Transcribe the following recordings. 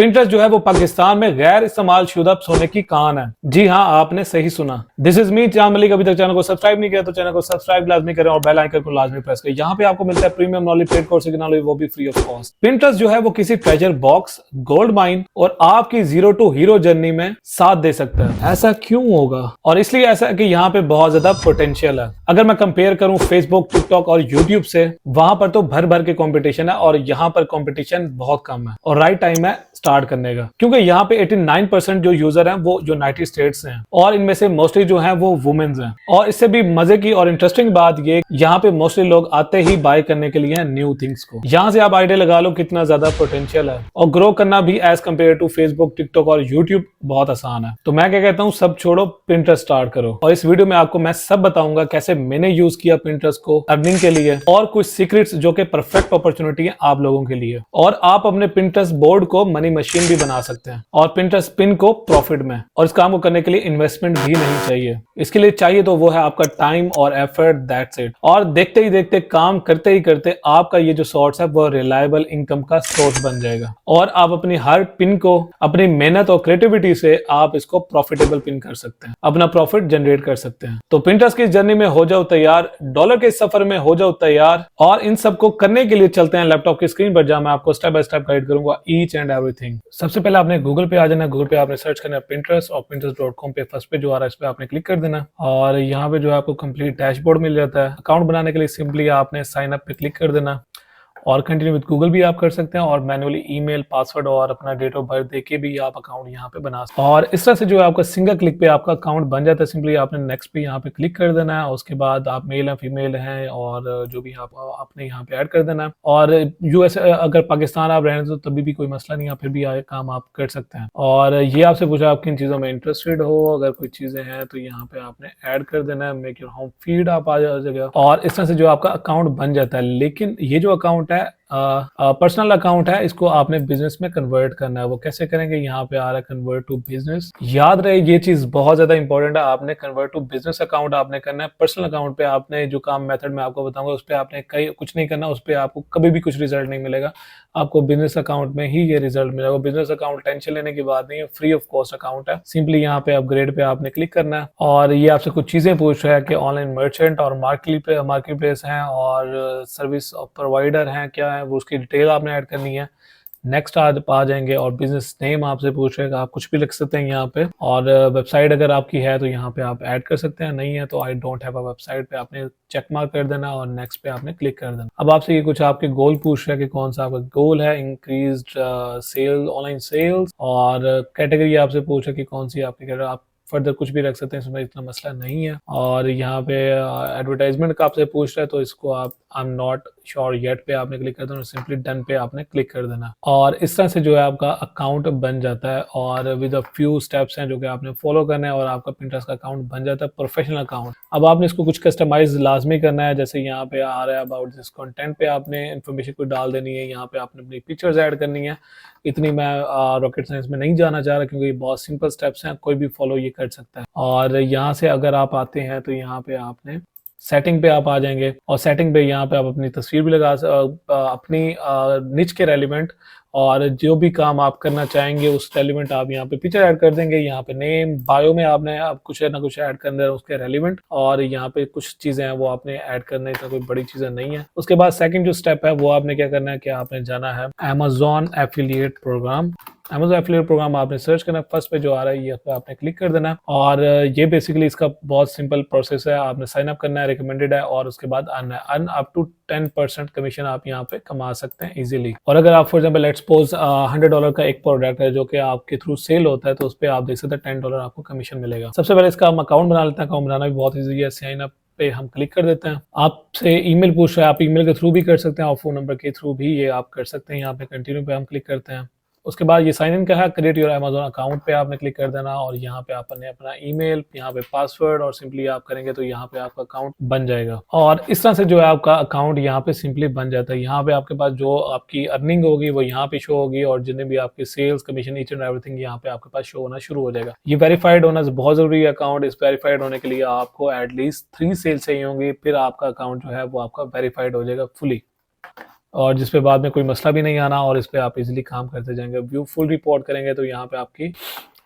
Pinterest जो है वो पाकिस्तान में गैर इस्तेमाल शुदा सोने की कान है। जी हाँ, आपने सही सुना। दिस इज मी चांद मलिक। अभी तक चैनल को सब्सक्राइब नहीं किया तो चैनल को सब्सक्राइब लाजमी करें और बेल आइकन को लाजमी प्रेस करें। यहाँ पे आपको मिलता है प्रीमियम नॉलेज, पेड कोर्स की नॉलेज, वो भी फ्री ऑफ कॉस्ट। पिंटरेस्ट जो है वो किसी ट्रेजर बॉक्स, गोल्ड माइन और आपकी जीरो टू हीरो जर्नी में साथ दे सकता है। ऐसा क्यों होगा? और इसलिए ऐसा कि यहाँ पे बहुत ज्यादा पोटेंशियल है। अगर मैं कंपेयर करूं फेसबुक, टिकटॉक और यूट्यूब से, वहां पर तो भर भर के कंपटीशन है और यहाँ पर कंपटीशन बहुत कम है और राइट टाइम है स्टार्ट करने का, क्योंकि यहाँ पे 89% जो यूजर हैं वो यूनाइटेड स्टेट्स हैं और इनमें से मोस्टली जो हैं वो वुमेन्स हैं। और इससे भी मजे की और इंटरेस्टिंग बात ये, यहाँ पे मोस्टली लोग आते ही बाय करने के लिए न्यू थिंग्स को। यहाँ से आप आइडिया लगा लो कितना ज्यादा पोटेंशियल है और ग्रो करना भी as compare to Facebook, TikTok और यूट्यूब बहुत आसान है। तो मैं क्या कहता हूँ, सब छोड़ो, पिंटरेस्ट स्टार्ट करो। और इस वीडियो में आपको मैं सब बताऊंगा कैसे मैंने यूज किया पिंटरेस्ट को अर्निंग के लिए और कुछ सीक्रेट्स जो कि परफेक्ट अपॉर्चुनिटी है आप लोगों के लिए। और आप अपने पिंटरेस्ट बोर्ड को मनी मशीन भी बना सकते हैं और पिंटरेस्ट पिन को प्रॉफिट में। और इस काम को करने के लिए इन्वेस्टमेंट भी नहीं चाहिए। इसके लिए चाहिए तो वो है आपका टाइम और एफर्ट, दैट्स इट। और देखते ही देखते, काम करते ही करते आपका ये जो सोर्स है वो रिलायबल इनकम का सोर्स बन जाएगा और आप अपनी हर पिन को अपनी मेहनत और क्रिएटिविटी से आप इसको प्रॉफिटेबल पिन कर सकते हैं, अपना प्रॉफिट जनरेट कर सकते हैं। तो पिंटरेस्ट की जर्नी में हो जाओ तैयार, डॉलर के सफर में हो जाओ तैयार। और इन सबको करने के लिए चलते हैं लैपटॉप की स्क्रीन पर, जहां मैं आपको स्टेप बाय स्टेप गाइड करूंगा ईच एंड एवरीथिंग। सबसे पहले आपने गूगल पे आ जाना। गूगल पे आपने सर्च करना है पिंटरेस्ट और pinterest.com पे फर्स्ट पे जो आ रहा है इस पे आपने क्लिक कर देना और यहाँ पे जो है आपको कंप्लीट डैशबोर्ड मिल जाता है। अकाउंट बनाने के लिए सिंपली आपने साइन अप पे क्लिक कर देना और कंटिन्यू विद गूगल भी आप कर सकते हैं और मैनुअली ईमेल, पासवर्ड और अपना डेट ऑफ बर्थ देके भी आप अकाउंट यहाँ पे बना सकते हैं। और इस तरह से जो है आपका सिंगल क्लिक पे आपका अकाउंट बन जाता है। सिंपली आपने नेक्स्ट पे यहाँ पे क्लिक कर देना है। उसके बाद आप मेल हैं, फीमेल हैं और जो भी आप अपने यहाँ पे ऐड कर देना है। और यूएस, अगर पाकिस्तान आप रहे तो तभी भी कोई मसला नहीं है, फिर भी आगे काम आप कर सकते हैं। और ये आपसे पूछा आप किन चीज़ों में इंटरेस्टेड हो। अगर कोई चीज़ें हैं तो यहाँ पे आपने ऐड कर देना है, मेक योर होम फीड आप आ जाएगा और इस तरह से जो आपका अकाउंट बन जाता है। लेकिन ये जो अकाउंट है पर्सनल अकाउंट है, इसको आपने बिजनेस में कन्वर्ट करना है। वो कैसे करेंगे, यहाँ पे आ रहा है कन्वर्ट टू बिजनेस। याद रहे ये चीज बहुत ज्यादा इंपॉर्टेंट है। आपने कन्वर्ट टू बिजनेस अकाउंट आपने करना है। पर्सनल अकाउंट पे आपने जो काम मेथड में आपको बताऊंगा उस पे आपने कुछ नहीं करना, उस पे आपको कभी भी कुछ रिजल्ट नहीं मिलेगा। आपको बिजनेस अकाउंट में ही ये रिजल्ट मिलेगा। बिजनेस अकाउंट टेंशन लेने की बात नहीं है, फ्री ऑफ कॉस्ट अकाउंट है। सिंपली यहाँ पे अपग्रेड पे आपने क्लिक करना है और ये आपसे कुछ चीजें पूछ रहा है कि ऑनलाइन मर्चेंट और मार्केट प्लेस हैं और सर्विस प्रोवाइडर हैं क्या है, वो उसकी डिटेल आपने ऐड करनी है। नेक्स्ट आप आ जाएंगे और बिजनेस नेम आपसे पूछ रहे हैं, आप कुछ भी लिख सकते हैं यहाँ पे। और वेबसाइट अगर आपकी है तो यहाँ पे आप ऐड कर सकते हैं, नहीं है तो I don't have a website पे आपने चेक मार्क कर देना और नेक्स्ट पे आपने क्लिक कर देना। अब आपसे ये कुछ आपके गोल पूछ रहे हैं कि कौन सा आपका गोल है। इंक्रीज्ड सेल, ऑनलाइन सेल्स और कैटेगरी आपसे पूछ रहे हैं कि कौन सी आपकी कैटेगरी। आप फर्दर कुछ भी रख सकते हैं, इसमें इतना मसला नहीं है। और यहाँ पे एडवर्टाइजमेंट का आपसे पूछ रहा है तो इसको आप I am not sure yet पे आपने क्लिक कर देना, सिंपली डन पे आपने क्लिक कर देना और इस तरह से जो है आपका अकाउंट बन जाता है। और विद अ फ्यू स्टेप्स हैं जो कि आपने फॉलो करना है और आपका पिंटरेस्ट का अकाउंट बन जाता है प्रोफेशनल अकाउंट। अब आपने इसको कुछ कस्टमाइज लाजमी करना है, जैसे यहाँ पे आ रहा है अबाउट दिस कंटेंट पे आपने इन्फॉर्मेशन को डाल देनी है। यहाँ पे आपने अपनी पिक्चर्स ऐड करनी है। इतनी मैं रॉकेट साइंस में नहीं जाना चाह रहा क्योंकि ये बहुत सिंपल स्टेप्स हैं, कोई भी फॉलो ये कर सकता है। और यहाँ से अगर आप आते हैं तो यहाँ पे आपने सेटिंग पे आप आ जाएंगे और सेटिंग पे यहाँ पे आप अपनी तस्वीर भी लगा अपनी निच के रेलिवेंट और जो भी काम आप करना चाहेंगे उस रेलिवेंट आप यहाँ पे पिक्चर ऐड कर देंगे। यहाँ पे नेम, बायो में आपने आप कुछ ना कुछ ऐड करना है उसके रेलिवेंट और यहाँ पे कुछ चीजें हैं वो आपने ऐड करना है, कोई बड़ी चीजें नहीं है। उसके बाद सेकंड जो स्टेप है वो आपने क्या करना है कि आपने जाना है Amazon affiliate program. Amazon affiliate program आपने सर्च करना, फर्स्ट पे जो आ रहा है ये पे आपने क्लिक कर देना और ये बेसिकली इसका बहुत सिंपल प्रोसेस है। आपने साइन अप करना है, रिकमेंडेड है और उसके बाद अर्न अप टू 10% कमीशन आप यहाँ पे कमा सकते हैं इजीली। और अगर आप फॉर एग्जांपल लेट्स सपोज $100 का एक प्रोडक्ट है जो कि आपके थ्रू सेल होता है तो उस पर आप देख सकते हैं $10 आपको कमीशन मिलेगा। सबसे पहले इसका हम अकाउंट बना लेते हैं। अकाउंट बनाना भी बहुत ईजी है। साइन अप पे हम क्लिक कर देते हैं। आपसे ईमेल पूछ रहा है, आप ईमेल के थ्रू भी कर सकते हैं और फोन नंबर के थ्रू भी ये आप कर सकते हैं। यहाँ पे कंटिन्यू पे हम क्लिक करते हैं। उसके बाद ये साइन इन का है, क्रिएट योर अमेज़न अकाउंट पे आपने क्लिक कर देना और यहाँ पे आपने अपना ईमेल, यहाँ पे पासवर्ड और सिंपली आप करेंगे तो यहाँ पे आपका अकाउंट बन जाएगा। और इस तरह से जो है आपका अकाउंट यहाँ पे सिंपली बन जाता है। यहाँ पे आपके पास जो आपकी अर्निंग होगी वो यहाँ पे शो होगी और जितने भी आपके sales, commission, each and everything यहाँ पे आपके पास शो होना शुरू हो जाएगा। ये वेरीफाइड होना बहुत जरूरी है अकाउंट। इस वेरीफाइड होने के लिए आपको एटलीस्ट 3 सेल्स चाहिए होंगी, फिर आपका अकाउंट जो है वो आपका वेरीफाइड हो जाएगा फुली। और जिस पे बाद में कोई मसला भी नहीं आना और इस पे आप इजीली काम करते जाएंगे। व्यू फुल रिपोर्ट करेंगे तो यहाँ पे आपकी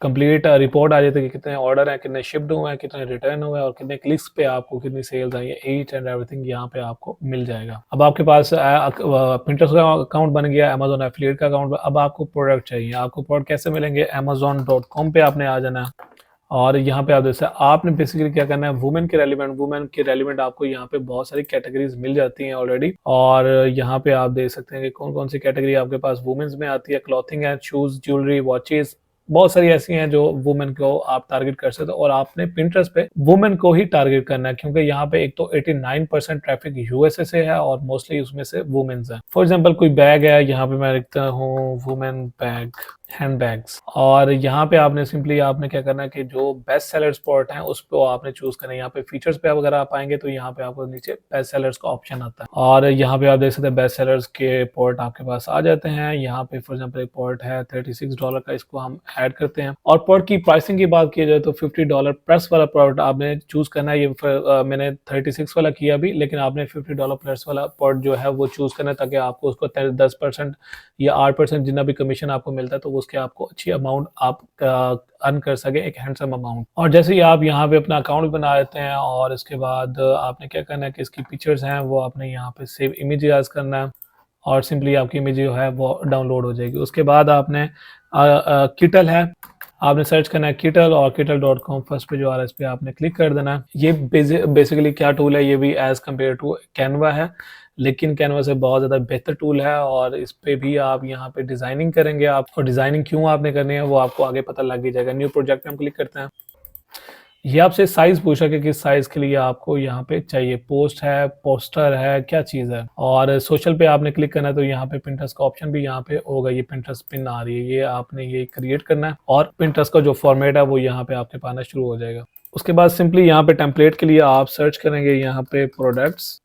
कंप्लीट रिपोर्ट आ जाती है कि कितने ऑर्डर हैं, कितने शिफ्ट हुए हैं, कितने रिटर्न हुए हैं और कितने क्लिक्स पे आपको कितनी सेल्स आई है, ईच एंड एवरीथिंग यहाँ पे आपको मिल जाएगा। अब आपके पास पिंटरेस्ट का अकाउंट बन गया, अमेजोन एफिलिएट का अकाउंट। अब आपको प्रोडक्ट चाहिए। आपको प्रोडक्ट कैसे मिलेंगे? amazon.com पे आपने आ जाना है और यहाँ पे आप जैसे आपने बेसिकली क्या करना है, वुमेन के रेलिवेंट आपको यहाँ पे बहुत सारी कैटेगरीज मिल जाती हैं ऑलरेडी। और यहाँ पे आप देख सकते हैं कि कौन कौन सी कैटेगरी आपके पास वुमेन्स में आती है। क्लॉथिंग है, शूज, ज्वेलरी, वॉचेस, बहुत सारी ऐसी हैं जो वुमेन को आप टारगेट कर सकते हो। और आपने पिंटरेस्ट पे वुमेन को ही टारगेट करना है क्योंकि यहाँ पे एक तो 89% ट्रैफिक यूएसए से है और मोस्टली उसमें से वुमेन्स है। फॉर एग्जांपल कोई बैग है, यहाँ पे मैं लिखता हूँ वुमेन बैग, हैंड बैग्स। और यहाँ पे आपने सिंपली आपने क्या करना है कि जो बेस्ट सेलर स्पॉट है उस पर आपने चूज करना है। यहाँ पे फीचर्स पे अगर आप आएंगे तो यहाँ पे आपको नीचे बेस्ट सेलर्स का ऑप्शन आता है और यहाँ पे आप देख सकते हैं बेस्ट सेलर्स के पोर्ट आपके पास आ जाते हैं। यहाँ पे फॉर एग्जाम्पल एक पोर्ट है $36 का, इसको हम ऐड करते हैं। और पोर्ट की प्राइसिंग की बात की जाए तो $50 प्लस वाला पोर्ट आपने चूज करना है। ये मैंने 36 वाला किया भी, लेकिन आपने $50 प्लस वाला पोर्ट जो है वो चूज करना है ताकि आपको उसको 10% या 8% जितना भी कमीशन आपको मिलता है तो उसके आपको अच्छी अमाउंट आप अर्न कर सके, एक हैंडसम अमाउंट। और जैसे ही आप यहाँ पे अपना अकाउंट बना लेते हैं और इसके बाद आपने क्या करना है कि इसकी पिक्चर्स हैं वो आपने यहाँ पे सेव इमेज एज करना है और सिंपली आपकी इमेज जो है वो डाउनलोड हो जाएगी। उसके बाद आपने किटल है, आपने सर्च करना है किटल और kittl.com फर्स्ट पे जो आ रहा है इस पे आपने क्लिक कर देना है। ये बेसिकली क्या टूल है, ये भी एज कम्पेयर टू कैनवा है, लेकिन कैनवा से बहुत ज़्यादा बेहतर टूल है और इस पे भी आप यहाँ पे डिज़ाइनिंग करेंगे आप। और डिज़ाइनिंग क्यों आपने करनी है वो आपको आगे पता लग ही जाएगा। न्यू प्रोजेक्ट में हम क्लिक करते हैं। ये आपसे साइज पूछा कि किस साइज के लिए आपको यहाँ पे चाहिए, पोस्ट है, पोस्टर है, क्या चीज़ है। और सोशल पे आपने क्लिक करना है तो यहाँ पे पिंटरेस्ट का ऑप्शन भी यहाँ पे होगा। ये पिंटरेस्ट पिन आ रही है, ये आपने ये क्रिएट करना है और पिंटरेस्ट का जो फॉर्मेट है वो यहाँ पे आपके पाना शुरू हो जाएगा। उसके बाद सिंपली यहाँ पे टेम्पलेट के लिए आप सर्च करेंगे यहाँ पे प्रोडक्ट्स।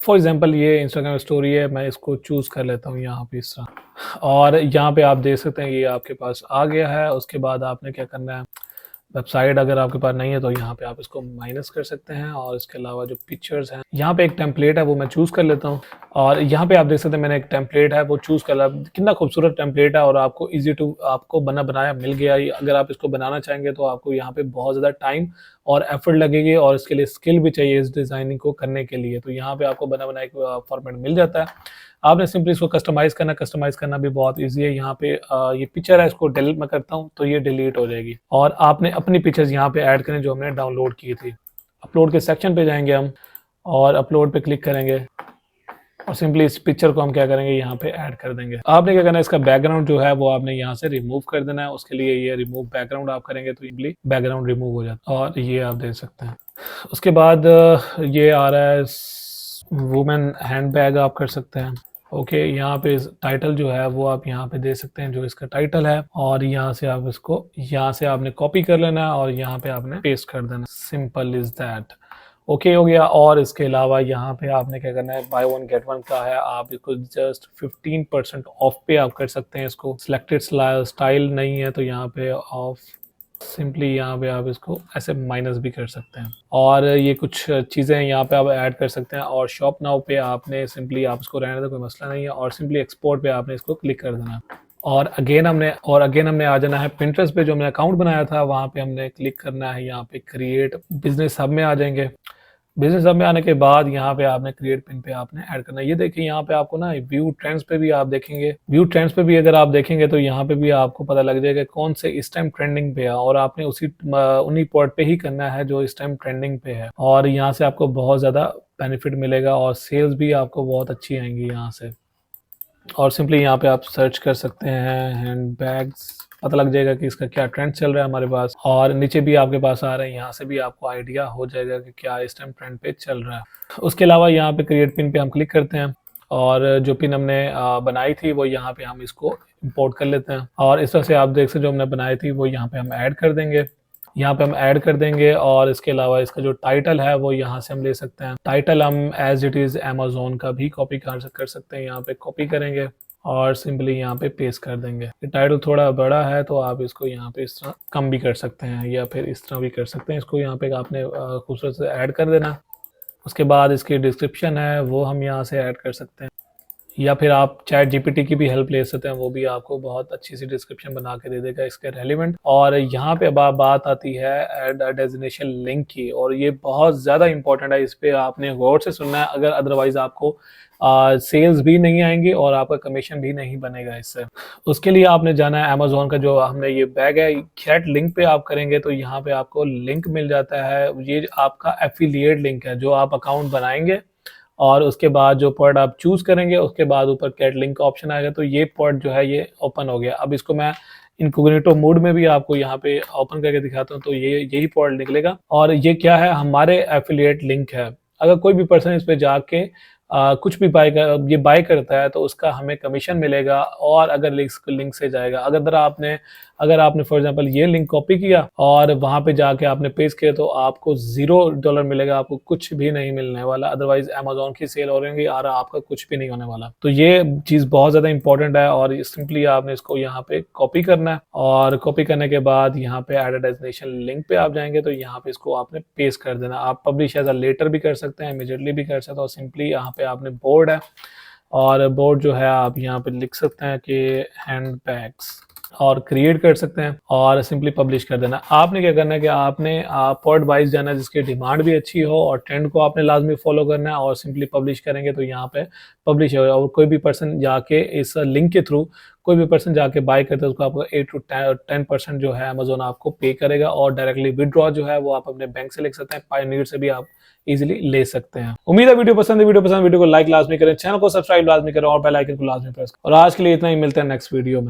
फॉर एग्जाम्पल ये इंस्टाग्राम स्टोरी है, मैं इसको चूज कर लेता हूँ यहाँ पे इस तरह। और यहाँ पे आप देख सकते हैं ये आपके पास आ गया है। उसके बाद आपने क्या करना है, वेबसाइट अगर आपके पास नहीं है तो यहाँ पे आप इसको माइनस कर सकते हैं। और इसके अलावा जो पिक्चर्स हैं, यहाँ पे एक टेम्पलेट है वो मैं चूज़ कर लेता हूँ। और यहाँ पे आप देख सकते हैं मैंने एक टेम्पलेट है वो चूज़ कर लिया। कितना खूबसूरत टेम्पलेट है और आपको इजी टू आपको बनाया मिल गया। अगर आप इसको बनाना चाहेंगे तो आपको यहाँ पे बहुत ज़्यादा टाइम और एफर्ट लगेगी और इसके लिए स्किल भी चाहिए इस डिज़ाइनिंग को करने के लिए। तो यहाँ पे आपको बनाया फॉर्मेट मिल जाता है। आपने सिंपली इसको कस्टमाइज़ करना भी बहुत इजी है। यहाँ पे ये पिक्चर है, इसको डिलीट मैं करता हूँ तो ये डिलीट हो जाएगी। और आपने अपनी पिक्चर्स यहाँ पे ऐड करें जो हमने डाउनलोड की थी। अपलोड के सेक्शन पे जाएंगे हम और अपलोड पे क्लिक करेंगे और सिंपली इस पिक्चर को हम क्या करेंगे यहाँ पे ऐड कर देंगे। आपने क्या करना है, इसका बैकग्राउंड जो है वो आपने यहाँ से रिमूव कर देना है। उसके लिए ये रिमूव बैकग्राउंड आप करेंगे तो सिंपली बैकग्राउंड रिमूव हो जाता है और ये आप देख सकते हैं। उसके बाद ये आ रहा है वुमेन हैंड बैग, आप कर सकते हैं। ओके, यहाँ पे टाइटल जो है वो आप यहाँ पे दे सकते हैं जो इसका टाइटल है और यहाँ से आप इसको यहाँ से आपने कॉपी कर लेना है और यहाँ पे आपने पेस्ट कर देना। Simple is that. ओके हो गया। और इसके अलावा यहाँ पे आपने क्या करना है, बाय वन गेट वन का है, आप इसको जस्ट 15% ऑफ पे आप कर सकते हैं इसको। सिलेक्टेड स्टाइल नहीं है तो यहाँ पे ऑफ, सिंपली यहाँ पे आप इसको ऐसे माइनस भी कर सकते हैं। और ये कुछ चीज़ें यहाँ पे आप ऐड कर सकते हैं। और शॉप नाउ पे आपने सिंपली आप इसको रहने दो, कोई मसला नहीं है। और सिंपली एक्सपोर्ट पे आपने इसको क्लिक कर देना है। और अगेन हमने आ जाना है पिंटरेस्ट पे जो हमने अकाउंट बनाया था वहाँ पे हमने क्लिक करना है। यहाँ पे क्रिएट बिजनेस हब में आ जाएंगे। बिजनेस हब में आने के बाद यहाँ पे आपने क्रिएट पिन पे आपने ऐड करना है। ये देखिए यहाँ पे आपको ना व्यू ट्रेंड्स पे भी आप देखेंगे, व्यू ट्रेंड्स पे भी अगर आप देखेंगे तो यहाँ पे भी आपको पता लग जाएगा कौन से इस टाइम ट्रेंडिंग पे है और आपने उन्हीं पॉइंट पे ही करना है जो इस टाइम ट्रेंडिंग पे है। और यहाँ से आपको बहुत ज़्यादा बेनिफिट मिलेगा और सेल्स भी आपको बहुत अच्छी आएंगी यहाँ से। और सिंपली यहाँ पे आप सर्च कर सकते हैं हैंड बैग्स, पता लग जाएगा कि इसका क्या ट्रेंड चल रहा है हमारे पास। और नीचे भी आपके पास आ रहे हैं, यहाँ से भी आपको आइडिया हो जाएगा कि क्या इस टाइम ट्रेंड पे चल रहा है। उसके अलावा यहाँ पे क्रिएट पिन पे हम क्लिक करते हैं और जो पिन हमने बनाई थी वो यहाँ पे हम इसको इंपोर्ट कर लेते हैं। और इस तरह से आप देख सकते जो हमने बनाई थी वो यहाँ पे हम ऐड कर देंगे, यहाँ पे हम ऐड कर देंगे। और इसके अलावा इसका जो टाइटल है वो यहाँ से हम ले सकते हैं। टाइटल हम एज इट इज़ अमेजोन का भी कॉपी कर सकते हैं। यहाँ पे कॉपी करेंगे और सिंपली यहाँ पे पेस्ट कर देंगे। टाइटल थोड़ा बड़ा है तो आप इसको यहाँ पे इस तरह कम भी कर सकते हैं या फिर इस तरह भी कर सकते हैं। इसको यहाँ पे आपने खूबसूरत से ऐड कर देना। उसके बाद इसकी डिस्क्रिप्शन है वो हम यहाँ से ऐड कर सकते हैं, या फिर आप चैट जीपीटी की भी हेल्प ले सकते हैं, वो भी आपको बहुत अच्छी सी डिस्क्रिप्शन बना के दे देगा इसके रेलिवेंट। और यहाँ पे अब बात आती है ऐड डेजिग्नेशन लिंक की, और ये बहुत ज़्यादा इंपॉर्टेंट है, इस पर आपने गौर से सुनना है, अगर अदरवाइज आपको सेल्स भी नहीं आएंगी और आपका कमीशन भी नहीं बनेगा इससे। उसके लिए आपने जाना है अमेजोन का जो हमने ये बैग है, थ्रेड लिंक पे आप करेंगे तो यहाँ पे आपको लिंक मिल जाता है, ये आपका एफिलिएट लिंक है जो आप अकाउंट बनाएंगे और उसके बाद जो प्रोडक्ट आप चूज करेंगे उसके बाद ऊपर कैट लिंक का ऑप्शन आएगा, तो ये प्रोडक्ट जो है ये ओपन हो गया। अब इसको मैं इनकॉग्निटो मोड में भी आपको यहाँ पे ओपन करके दिखाता हूँ, तो ये यही प्रोडक्ट निकलेगा। और ये क्या है, हमारे एफिलिएट लिंक है। अगर कोई भी पर्सन इस पे जाके कुछ भी ये बाय करता है तो उसका हमें कमीशन मिलेगा, और अगर लिंक से जाएगा, अगर आपने फॉर एग्जांपल ये लिंक कॉपी किया और वहां पे जाके आपने पेस्ट किया तो आपको $0 मिलेगा, आपको कुछ भी नहीं मिलने वाला। अदरवाइज अमेजोन की सेल हो रही और आपका कुछ भी नहीं होने वाला। तो ये चीज बहुत ज्यादा इंपॉर्टेंट है, और सिंपली आपने इसको यहाँ पे कॉपी करना है, और कॉपी करने के बाद यहाँ पे एड डेस्टिनेशन लिंक पे आप जाएंगे तो यहाँ पे इसको आपने पेस्ट कर देना। आप पब्लिश एज अ लेटर भी कर सकते हैं, इमीडिएटली भी कर सकते हैं, और सिंपली यहाँ पे आपने बोर्ड है, और बोर्ड जो है आप यहाँ पे लिख सकते हैं कि हैंड बैग्स, और क्रिएट कर सकते हैं और सिंपली पब्लिश कर देना। आपने क्या करना है कि आपने प्रोडक्ट वाइज जाना है जिसकी डिमांड भी अच्छी हो, और ट्रेंड को आपने लाजमी फॉलो करना है, और सिंपली पब्लिश करेंगे तो यहाँ पे पब्लिश होगा। और कोई भी पर्सन जाके इस लिंक के थ्रू कोई भी पर्सन जाके बाय करता है उसको आपको 8 to 10% जो है अमेजोन आपको पे करेगा, और डायरेक्टली विदड्रॉ जो है वो आप अपने बैंक से ले सकते हैं, पायोनियर से भी आप इजीली ले सकते हैं। उम्मीद है वीडियो पसंद है, वीडियो को लाइक लाजमी करें, चैनल को सब्सक्राइब लाजमी करें और बेल आइकन को लाजमी प्रेस करें। और आज के लिए इतना ही, मिलते हैं नेक्स्ट वीडियो में।